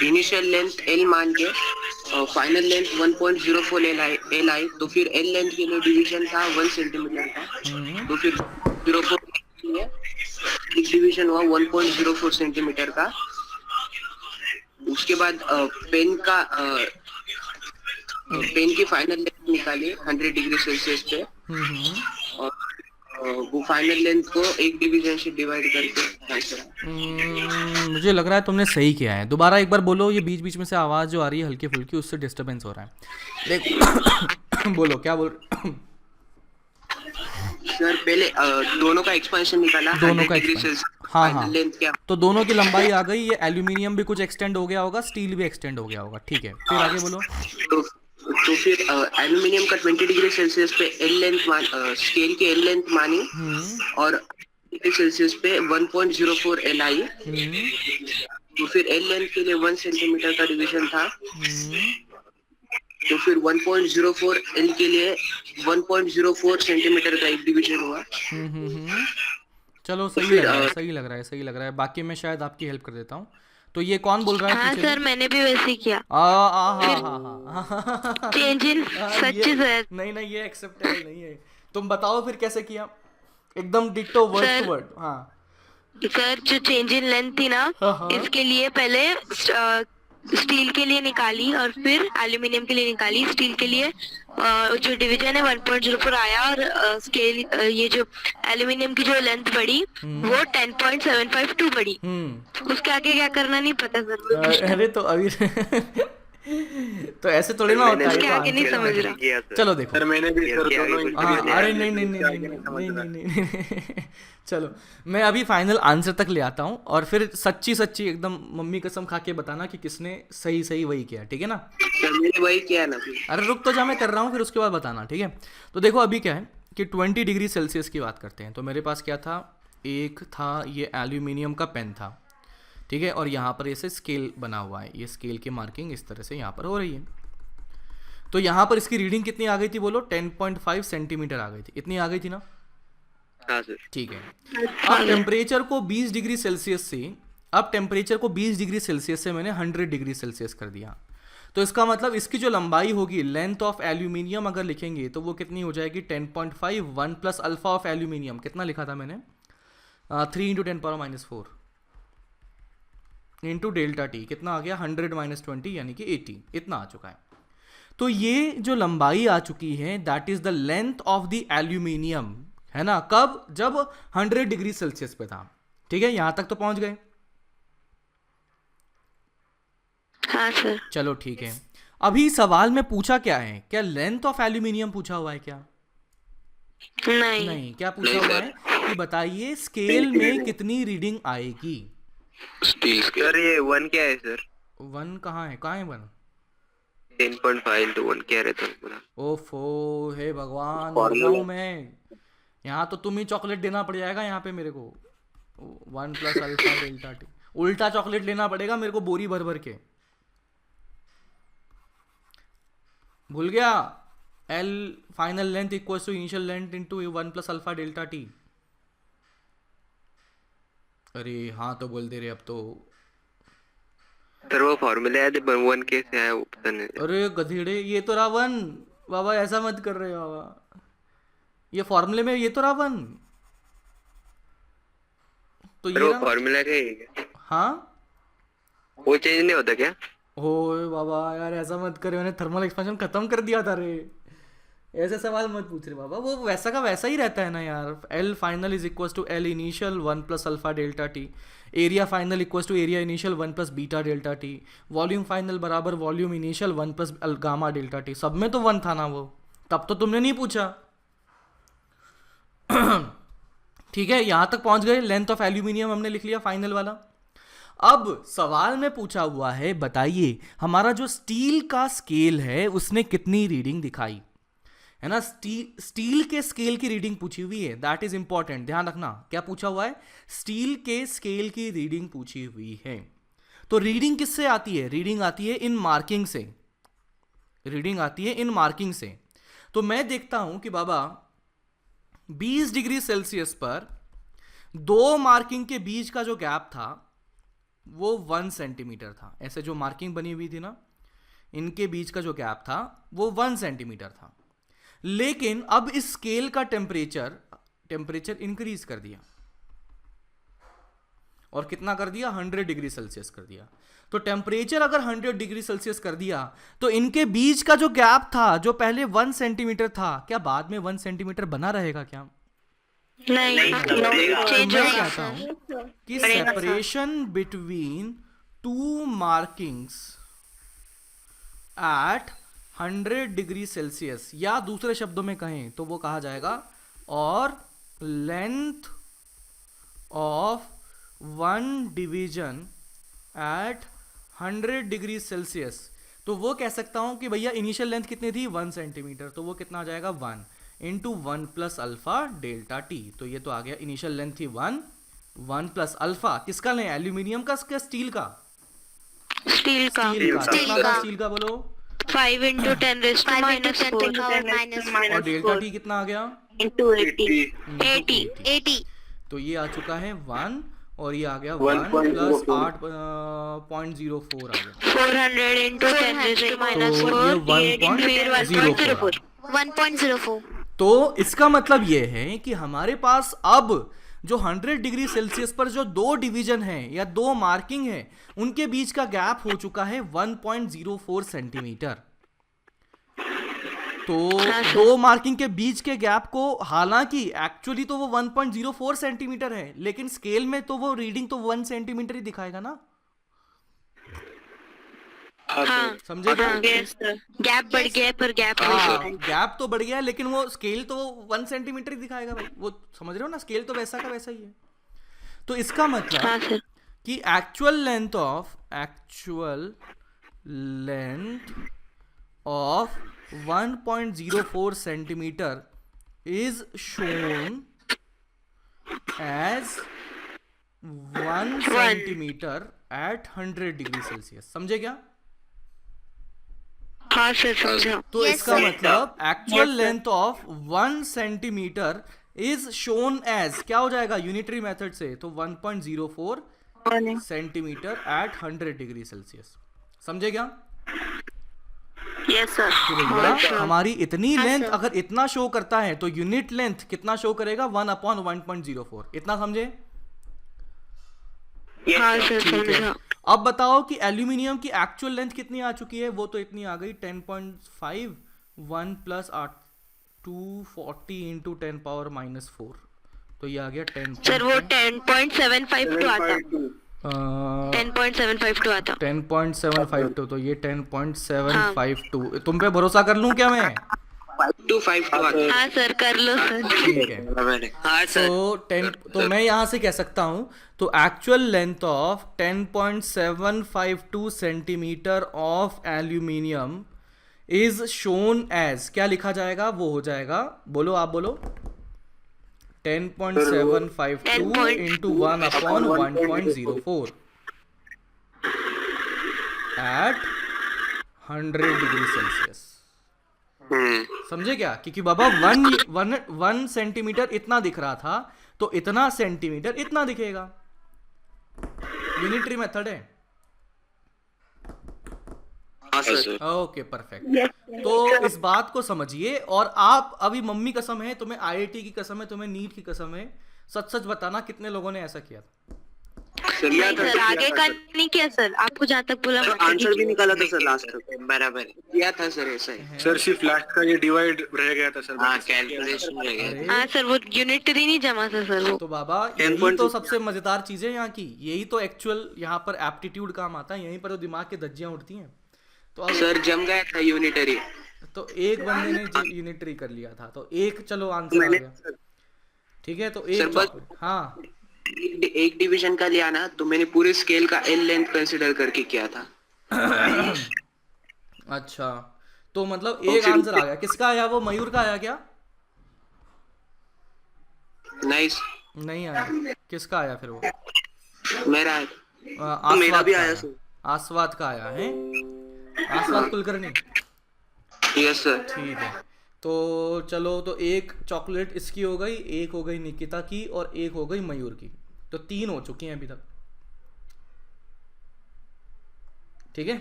इनिशियल लेंथ एल मान के फाइनल लेंथ 1.04 एल आई, तो फिर एल लेंथ के लिए डिवीजन था 1 सेंटीमीटर का, तो फिर 04 एक डिवीजन हुआ 1.04 सेंटीमीटर का। उसके बाद पेन की फाइनल लेंथ निकाली 100 डिग्री सेल्सियस पे, और वो फाइनल लेंथ को एक डिवीजन से डिवाइड करके आंसर आया। मुझे लग रहा है तुमने सही किया है। दोबारा एक बार बोलो, ये बीच बीच में से आवाज़ जो आ रही है हल्की फुल्की, उससे डिस्टरबेंस हो रहा है। देखो बोलो क्या बोल। सर पहले दोनों का एक्सपेंशन निकाला, दोनों 100 का डिग्री expansion। सेल्सियस हाँ फाइनल हाँ, लेंथ क्या, तो दोनों की लंबाई आ गई। ये एल्यूमिनियम भी कुछ एक्सटेंड हो गया होगा, स्टील भी एक्सटेंड हो गया होगा, ठीक है। फिर आगे बोलो। तो फिर एल्यूमिनियम का 20 डिग्री सेल्सियस पे एल लेंथ स्केल की एल लेंथ मानी, और डिग्री सेल्सियस पे 1.04 एल आई, तो फिर एल लेंथ के लिए 1 सेंटीमीटर का डिवीजन था, तो फिर 1.04 एल के लिए 1.04 सेंटीमीटर का एक डिवीजन हुआ। चलो सही लग रहा है, सही लग रहा है, सही लग रहा है। बाकी मैं शायद आपकी हेल्प कर देता हूँ। तो ये कौन बोल रहा है? हाँ सर, मैंने भी वैसे ही किया। Change in such sir. नहीं नहीं, ये एक्सेप्टेबल नहीं है। तुम बताओ फिर कैसे किया, एकदम डिट्टो वर्ड टू वर्ड। हाँ सर, जो चेंज इन लेंथ थी ना, इसके लिए पहले स्टील के लिए निकाली और फिर एल्यूमिनियम के लिए निकाली। स्टील के लिए जो डिवीजन है 1.04 आया, और स्केल ये जो एल्यूमिनियम की जो लेंथ बढ़ी वो 10.752 बढ़ी। उसके आगे क्या करना नहीं पता सर। अरे तो अभी तो ऐसे थोड़ी ना होता है। उसके आगे नहीं समझ रहा। चलो देखो, सर मैंने भी सर दोनों हाँ, अरे नहीं नहीं नहीं नहीं नहीं नहीं नहीं, चलो मैं अभी फाइनल आंसर तक ले आता हूँ, और फिर सच्ची सच्ची एकदम मम्मी कसम खा के बताना कि किसने सही सही वही किया, ठीक है ना? सर मैंने वही किया ना। अरे रुक तो जा, मैं कर रहा हूँ, फिर उसके बाद बताना, ठीक है? तो देखो अभी क्या है कि 20 डिग्री सेल्सियस की बात करते हैं। तो मेरे पास क्या था, एक था ये एल्यूमिनियम का पेन था, ठीक है, और यहाँ पर ऐसे स्केल बना हुआ है, ये स्केल की मार्किंग इस तरह से यहाँ पर हो रही है। तो यहाँ पर इसकी रीडिंग कितनी आ गई थी बोलो? 10.5 सेंटीमीटर आ गई थी। इतनी आ गई थी ना? हाँ सर। ठीक है। अब टेम्परेचर को 20 डिग्री सेल्सियस से, अब टेम्परेचर को 20 डिग्री सेल्सियस से मैंने 100 डिग्री सेल्सियस कर दिया। तो इसका मतलब इसकी जो लंबाई होगी, लेंथ ऑफ एल्यूमिनियम अगर लिखेंगे तो वो कितनी हो जाएगी? 10.5 1 प्लस अल्फा ऑफ एल्यूमिनियम, कितना लिखा था मैंने? 3 × 10⁻⁴ इंटू डेल्टा टी, कितना आ गया? 100 - 20 यानी कि 80, इतना आ चुका है। तो ये जो लंबाई आ चुकी है, that is the length of the aluminium, है ना? कब? जब 100 डिग्री सेल्सियस पे था, ठीक है? यहां तक तो पहुंच गए। हाँ सर। चलो ठीक है। अभी सवाल में पूछा क्या है? क्या लेंथ ऑफ एल्यूमिनियम पूछा हुआ है क्या? नहीं नहीं, क्या पूछा हुआ है कि बताइए स्केल में कितनी रीडिंग आएगी? Steel scale. सर ये 1 क्या है सर? 1 कहाँ है? कहाँ है 1? 10.5 into 1 क्या रहता है पूरा? ओफो, हे भगवान, मर जाऊं मैं। यहाँ तो तुम ही चॉकलेट देना पड़ जाएगा यहाँ पे मेरे को। 1 प्लस अल्फा डेल्टा टी, उल्टा चॉकलेट लेना पड़ेगा मेरे को बोरी भर भर के। भूल गया? L final length equals to initial length into 1 plus alpha delta t. अरे हाँ तो बोल दे रहे अब तो। सर वो फॉर्मूला है, 1 कैसे है ऑप्शन है? अरे गधेड़े, ये तो रहा 1 बाबा, ऐसा मत कर रहे बाबा, ये फॉर्मूले में ये तो रहा 1, तो सर ये वो फॉर्मूला क्या है? हाँ वो चेंज नहीं होता क्या? ओए बाबा यार ऐसा मत करे, मैंने थर्मल एक्सपेंशन खत्म कर दिया था रे, ऐसे सवाल मत पूछ रहे बाबा, वो वैसा का वैसा ही रहता है ना यार। L final is equal to L initial 1 plus alpha delta T, area final equal to area initial 1 plus beta delta T, volume final बराबर volume initial 1 plus gamma delta T. सब में तो 1 था ना वो, तब तो तुमने नहीं पूछा। ठीक है, यहां तक पहुंच गए, लेंथ ऑफ एल्यूमिनियम हमने लिख लिया फाइनल वाला। अब सवाल में पूछा हुआ है, बताइए हमारा जो स्टील का स्केल है उसने कितनी रीडिंग दिखाई, है ना। स्टील के स्केल की रीडिंग पूछी हुई है, दैट इज इंपॉर्टेंट, ध्यान रखना। क्या पूछा हुआ है? स्टील के स्केल की रीडिंग पूछी हुई है। तो रीडिंग किससे आती है? रीडिंग आती है इन मार्किंग से, रीडिंग आती है इन मार्किंग से। तो मैं देखता हूं कि बाबा 20 डिग्री सेल्सियस पर दो मार्किंग के बीच का जो गैप था वो 1 सेंटीमीटर था। ऐसे जो मार्किंग बनी हुई थी ना, इनके बीच का जो गैप था वो 1 सेंटीमीटर था। लेकिन अब इस स्केल का टेम्परेचर इंक्रीज कर दिया, और कितना कर दिया? 100 डिग्री सेल्सियस कर दिया। तो टेम्परेचर अगर 100 डिग्री सेल्सियस कर दिया तो इनके बीच का जो गैप था, जो पहले 1 सेंटीमीटर था, क्या बाद में 1 सेंटीमीटर बना रहेगा क्या? नहीं, मैं कहता हूं कि separation between two markings at 100 degree Celsius, या दूसरे शब्दों में कहें तो वो कहा जाएगा और length of 1 division at 100 degree Celsius. तो वो कह सकता हूं कि भैया इनिशियल लेंथ कितनी थी? 1 सेंटीमीटर, तो वो कितना आ जाएगा? 1 into 1 plus alpha delta T. तो ये तो आ गया, इनिशियल लेंथ थी 1 प्लस अल्फा, किसका लें? एल्यूमिनियम का, स्टील का? स्टील का कितना था स्टील का बोलो? 5 into 10 raised to minus 4 और डेल्टा टी कितना आ गया? into 80। तो ये आ चुका है 1, और ये आ गया 1 प्लस 8.04 आ गया, 400 into 10 raised to minus तो 4 ये 1.04। 1.04। तो इसका मतलब ये है कि हमारे पास अब जो 100 डिग्री सेल्सियस पर जो दो डिवीजन है या दो मार्किंग है, उनके बीच का गैप हो चुका है 1.04 सेंटीमीटर। तो दो मार्किंग के बीच के गैप को, हालांकि एक्चुअली तो वो 1.04 सेंटीमीटर है, लेकिन स्केल में तो वो रीडिंग तो 1 सेंटीमीटर ही दिखाएगा ना। हाँ, समझे क्या? गैप बढ़ गया पर गैप तो बढ़ गया, लेकिन वो स्केल तो 1 सेंटीमीटर ही दिखाएगा भाई, वो समझ रहे हो ना, स्केल तो वैसा का वैसा ही है। तो इसका मतलब कि actual length of 1.04 centimetre is shown as 1 centimetre at 100 degree Celsius. समझे क्या? हाँ सर, समझा। तो इसका मतलब actual length of 1 centimetre is shown as, क्या हो जाएगा यूनिटरी मेथड से? तो 1.04 सेंटीमीटर एट 100 डिग्री सेल्सियस। समझे क्या? Yes sir. भैया हमारी इतनी लेंथ अगर इतना शो करता है तो यूनिट लेंथ कितना शो करेगा? 1/1.04। इतना समझे? हाँ सर, समझा। अब बताओ कि एल्यूमिनियम की एक्चुअल लेंथ कितनी आ चुकी है? वो तो इतनी आ गई 10.5, 1 प्लस 240 इंटू 10 पावर -4, तो ये आ गया 10। सर वो 10.752 आता, 10.752 आता, 10.752, तो ये 10.752। तुम पे भरोसा कर लूं क्या मैं? 252। हाँ सर, कर लो सर। ठीक है। हाँ सर। तो मैं यहां से कह सकता हूं, तो actual length of 10.752 centimetre of aluminium is shown as, क्या लिखा जाएगा? वो हो जाएगा, बोलो आप बोलो, 10.752 इंटू 1/1.04 एट 100 डिग्री सेल्सियस। समझे क्या? क्योंकि बाबा 1 सेंटीमीटर इतना दिख रहा था, तो इतना सेंटीमीटर इतना दिखेगा। यूनिटरी मेथड है। हाँ सर। Okay perfect. तो इस बात को समझिए, और आप अभी मम्मी कसम है तुम्हें, आईआईटी की कसम है तुम्हें, नीट की कसम है, सच सच बताना कितने लोगों ने ऐसा किया था? नहीं सर आगे का नहीं किया सर, आपको जहाँ तक बोला आंसर भी निकाला था सर लास्ट तक। बराबर किया था सर ऐसा ही। सर सिर्फ लास्ट का ये डिवाइड रह गया था सर। हाँ कैलकुलेशन रह गया। हाँ सर, वो यूनिटरी नहीं जमा था सर वो। तो बाबा यही तो सबसे मजेदार चीज है यहाँ की, यही तो एक्चुअल यहाँ पर एप्टीट्यूड काम आता है, यहीं पर तो दिमाग की धज्जियां उड़ती हैं। तो अब सर जम गया था यूनिटरी। तो एक बंदे ने यूनिटरी कर लिया था, तो एक चलो आंसर आ गया, ठीक है। तो एक हाँ एक डिवीजन का लिया ना, तो मैंने पूरे स्केल का एल लेंथ कंसीडर करके किया था। अच्छा, तो मतलब एक आंसर आ गया। किसका आया? वो मयूर का आया क्या? नहीं आया। किसका आया फिर वो? मेरा मेरा भी आया सर। आस्वाद का आया है, आस्वाद कुलकर्णी। Yes sir. ठीक है, तो चलो, तो एक चॉकलेट इसकी हो गई, एक हो गई निकिता की, और एक हो गई मयूर की। तो 3 हो चुकी हैं अभी तक, ठीक है।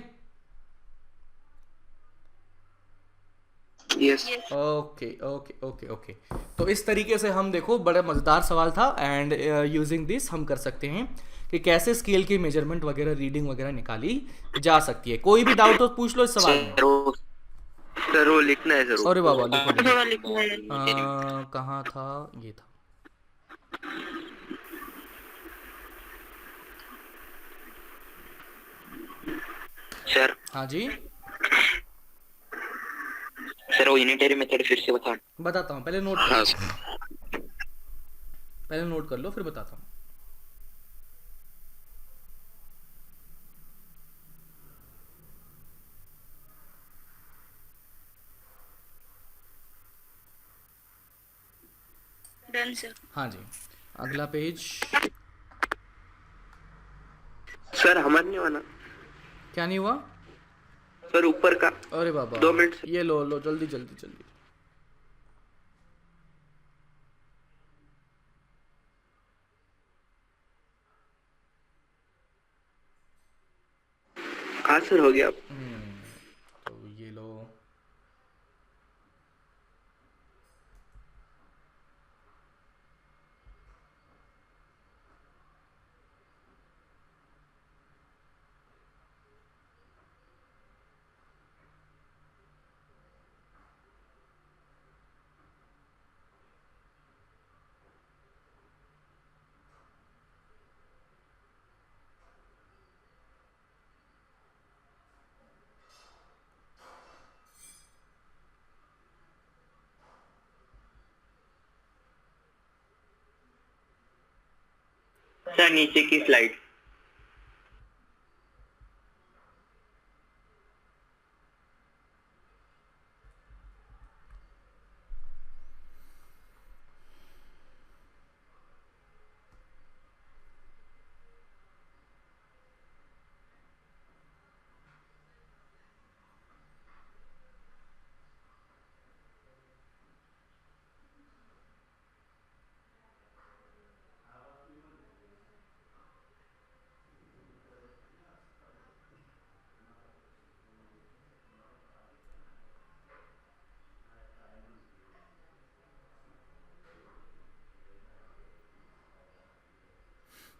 Yes. Okay okay okay okay. तो इस तरीके से हम देखो, बड़ा मजेदार सवाल था, एंड यूजिंग दिस हम कर सकते हैं कि कैसे स्केल की मेजरमेंट वगैरह, रीडिंग वगैरह निकाली जा सकती है। कोई भी डाउट हो पूछ लो इस सवाल में। सर वो लिखना है सर। अरे बाबा लिखो, लिखना है। कहाँ था? ये था। सर। हाँ जी सर वो यूनिटरी मेथड फिर से बताता हूँ, पहले नोट कर लो फिर बताता हूँ। Done sir. हाँ जी, अगला पेज। सर हमारे नहीं वाला। क्या नहीं हुआ सर? ऊपर का। अरे बाबा 2 मिनट। ये लो जल्दी जल्दी जल्दी। हाँ सर हो गया। तो ये लो, सर नीचे की स्लाइड।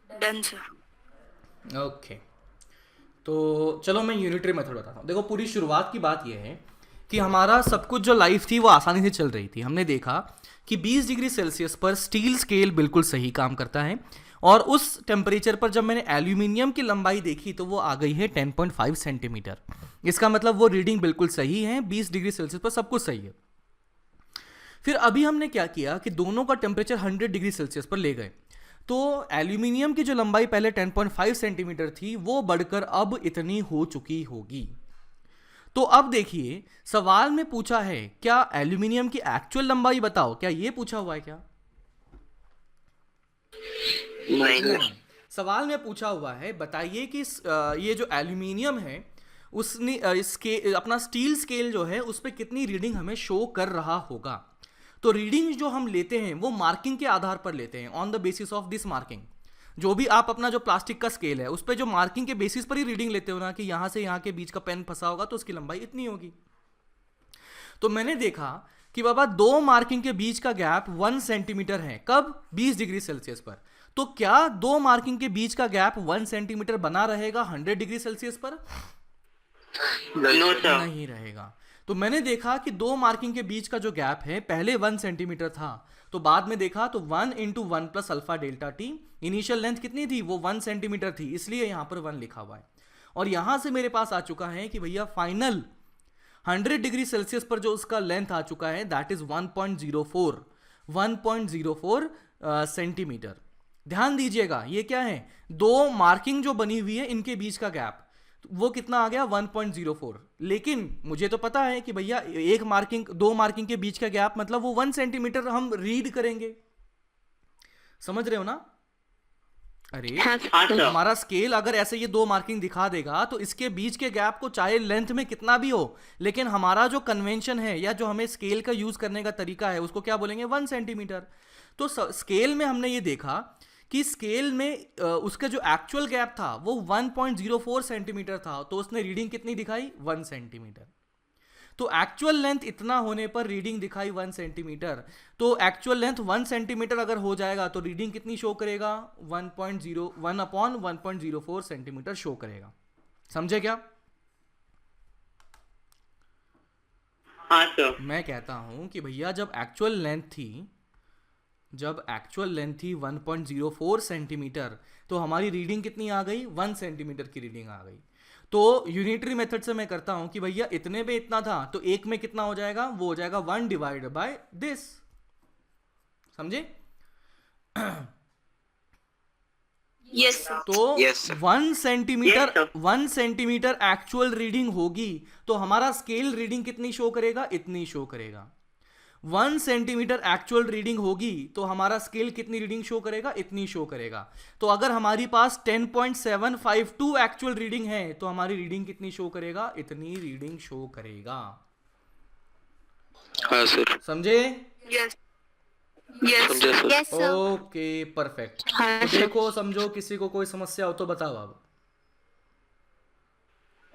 Done sir. ओके। तो चलो मैं यूनिटरी मेथड बताता हूँ। देखो, पूरी शुरुआत की बात यह है कि हमारा सब कुछ जो लाइफ थी वो आसानी से चल रही थी। हमने देखा कि 20 डिग्री सेल्सियस पर स्टील स्केल बिल्कुल सही काम करता है, और उस टेम्परेचर पर जब मैंने एल्यूमिनियम की लंबाई देखी तो वो आ गई है 10.5 सेंटीमीटर। इसका मतलब वो रीडिंग बिल्कुल सही है, 20 डिग्री सेल्सियस पर सब कुछ सही है। फिर अभी हमने क्या किया कि दोनों का टेम्परेचर 100 डिग्री सेल्सियस पर ले गए। तो एल्यूमिनियम की जो लंबाई पहले 10.5 सेंटीमीटर थी वो बढ़कर अब इतनी हो चुकी होगी। तो अब देखिए, सवाल में पूछा है क्या एल्यूमिनियम की एक्चुअल लंबाई बताओ, क्या ये पूछा हुआ है क्या? नहीं। सवाल में पूछा हुआ है बताइए कि ये जो एल्यूमिनियम है उसने अपना स्टील स्केल जो है उस पर कितनी रीडिंग हमें शो कर रहा होगा। तो रीडिंग जो हम लेते हैं वो मार्किंग के आधार पर लेते हैं, on the basis of this marking. जो भी आप अपना जो प्लास्टिक का स्केल है उस पर जो मार्किंग के बेसिस पर ही रीडिंग लेते हो ना, कि यहाँ से यहाँ के बीच का पेन फंसा होगा तो उसकी लंबाई इतनी होगी। तो मैंने देखा कि बाबा 2 मार्किंग के बीच का गैप 1 सेंटीमीटर है। कब? 20 डिग्री सेल्सियस पर। तो क्या 2 मार्किंग के बीच का गैप 1 सेंटीमीटर बना रहेगा 100 डिग्री सेल्सियस पर? No sir. नहीं रहेगा। तो मैंने देखा कि 2 मार्किंग के बीच का जो गैप है पहले 1 सेंटीमीटर था, तो बाद में देखा तो 1 × 1 + alpha delta T. Initial length कितनी थी? वो 1 सेंटीमीटर थी, इसलिए यहां पर 1 लिखा हुआ है। और यहां से मेरे पास आ चुका है कि भैया फाइनल 100 डिग्री सेल्सियस पर जो उसका लेंथ आ चुका है दैट इज 1.04 सेंटीमीटर। ध्यान दीजिएगा ये क्या है? 2 मार्किंग जो बनी हुई है इनके बीच का गैप वो कितना आ गया? 1.04। लेकिन मुझे तो पता है कि भैया 2 मार्किंग के बीच का गैप मतलब वो 1 सेंटीमीटर हम रीड करेंगे। समझ रहे हो ना? अरे हमारा स्केल अगर ऐसे ये 2 मार्किंग दिखा देगा तो इसके बीच के गैप को चाहे लेंथ में कितना भी हो, लेकिन हमारा जो कन्वेंशन है या जो हमें स्केल का यूज करने का तरीका है उसको क्या बोलेंगे? 1 सेंटीमीटर। तो स्केल में हमने ये देखा कि स्केल में उसका जो एक्चुअल गैप था वो 1.04 सेंटीमीटर था, तो उसने रीडिंग कितनी दिखाई? 1 सेंटीमीटर। तो एक्चुअल लेंथ इतना होने पर रीडिंग दिखाई 1 सेंटीमीटर। तो एक्चुअल लेंथ 1 सेंटीमीटर अगर हो जाएगा तो रीडिंग कितनी शो करेगा? 1.1/1.04 सेंटीमीटर शो करेगा। समझे क्या? हाँ सर। मैं कहता हूं कि भैया जब एक्चुअल लेंथ थी 1.04 सेंटीमीटर तो हमारी रीडिंग कितनी आ गई? 1 सेंटीमीटर की रीडिंग आ गई। तो यूनिटरी मेथड से मैं करता हूं कि भैया इतने में इतना था तो 1 में कितना हो जाएगा? वो हो जाएगा 1 डिवाइडेड बाय दिस। समझे? Yes sir. तो Yes, sir. 1 centimetre Yes, sir. 1 centimetre actual reading होगी तो हमारा स्केल रीडिंग कितनी शो करेगा? इतनी शो करेगा। 1 सेंटीमीटर एक्चुअल रीडिंग होगी तो हमारा स्केल कितनी रीडिंग शो करेगा? इतनी शो करेगा। तो अगर हमारी पास 10.752 एक्चुअल रीडिंग है तो हमारी रीडिंग कितनी शो करेगा? इतनी रीडिंग शो करेगा। हाँ सर। समझे? यस समझा sir. Yes sir. Okay perfect. हाँ तो सर। देखो समझो, किसी को कोई समस्या हो तो बताओ अब।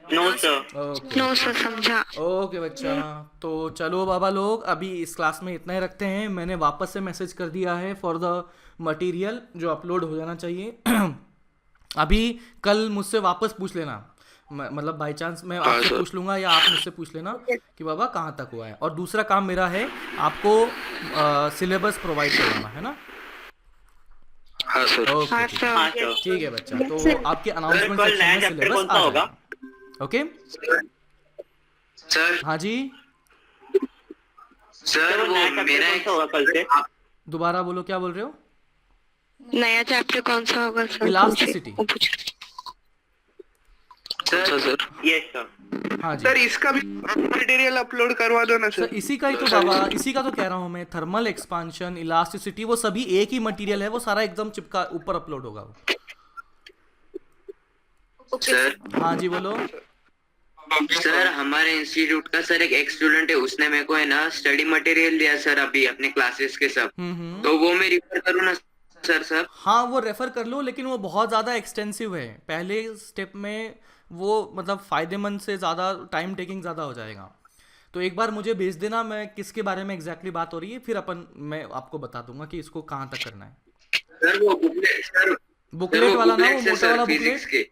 No sir. Okay no sir, समझा। ओके बच्चा, तो चलो बाबा लोग अभी इस क्लास में इतना ही रखते हैं। मैंने वापस से मैसेज कर दिया है फॉर द मटेरियल जो अपलोड हो जाना चाहिए। अभी कल मुझसे वापस पूछ लेना, मतलब बाय चांस मैं आपसे सर। पूछ लूंगा या आप मुझसे पूछ लेना कि बाबा कहाँ तक हुआ है। और दूसरा काम मेरा है आपको सिलेबस प्रोवाइड करवाना है ना। हाँ सर। ओके हाँ ठीक सर। हाँ सर। ठीक है बच्चा, तो आपके अनाउंसमेंट कल सेक्शन नया में चैप्टर सिलेबस कौन सा आ होगा? जाएगा। ओके सर हाँ जी, सर वो वो नया चैप्टर मेरा कौन सा होगा कल से? दोबारा बोलो, क्या बोल रहे हो? नया चैप्टर कौन सा होगा सर? Elasticity। वो पूछ रही। कौन सा सर? Yes sir. हाँ जी सर इसका भी मटेरियल अपलोड करवा दो ना सर, सर। इसी का ही तो बाबा, इसी का तो कह रहा हूँ मैं। थर्मल एक्सपांशन, इलास्टिसिटी, वो सभी एक ही मटेरियल है, वो सारा एकदम चिपका ऊपर अपलोड होगा वो। सर हाँ जी बोलो। सर हमारे इंस्टीट्यूट का सर एक स्टूडेंट है, उसने मेरे को है ना स्टडी मटेरियल दिया सर अभी अपने क्लासेस के सब। तो वो मैं रिफर करूँ ना सर? हाँ वो रेफर कर लो, लेकिन वो बहुत ज़्यादा एक्सटेंसिव है। पहले स्टेप में वो मतलब फ़ायदेमंद से ज़्यादा टाइम टेकिंग ज़्यादा हो जाएगा। तो एक बार मुझे भेज देना, मैं किसके बारे में एग्जैक्टली बात हो रही है, फिर मैं आपको बता दूंगा कि इसको कहाँ तक करना है। सर वो बुकलेट सर, बुकलेट वाला ना, वो बुकलेट मोटा वाला फिजिक्स बुकलेट। के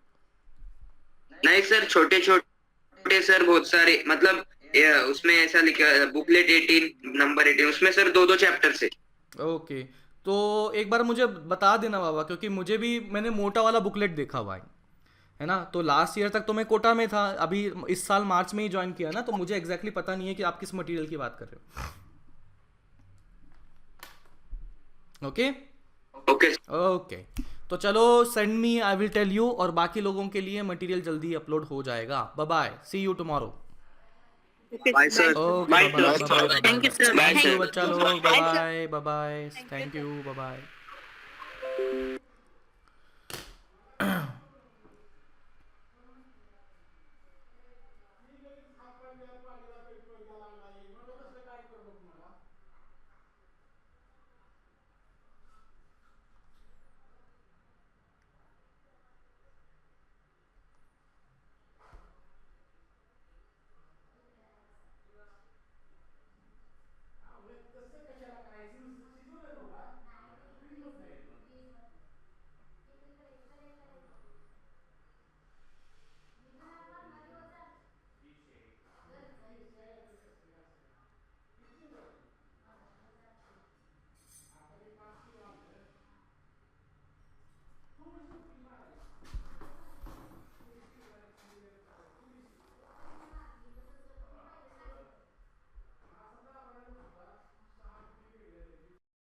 नहीं सर, छोटे छोटे सर बहुत सारे, मतलब उसमें ऐसा लिखा बुकलेट 18 नंबर 18, उसमें सर 2-2 चैप्टर से। ओके, तो एक बार मुझे बता देना बाबा, क्योंकि मुझे भी, मैंने मोटा वाला बुकलेट देखा हुआ है ना। तो लास्ट ईयर तक तो मैं कोटा में था, अभी इस साल मार्च में ही ज्वाइन किया ना, तो मुझे एग्जैक्टली पता नहीं है कि आप किस मटेरियल की बात कर रहे हो। ओके ओके ओके, तो चलो send me, I will tell you, और बाकी लोगों के लिए मटेरियल जल्दी अपलोड हो जाएगा। Bye bye, see you tomorrow. Bye sir. Okay Bye, bye sir. Bye. Thank you, sir. Thank you Thank you. बच्चा लोग, bye bye bye bye, thank you, bye bye.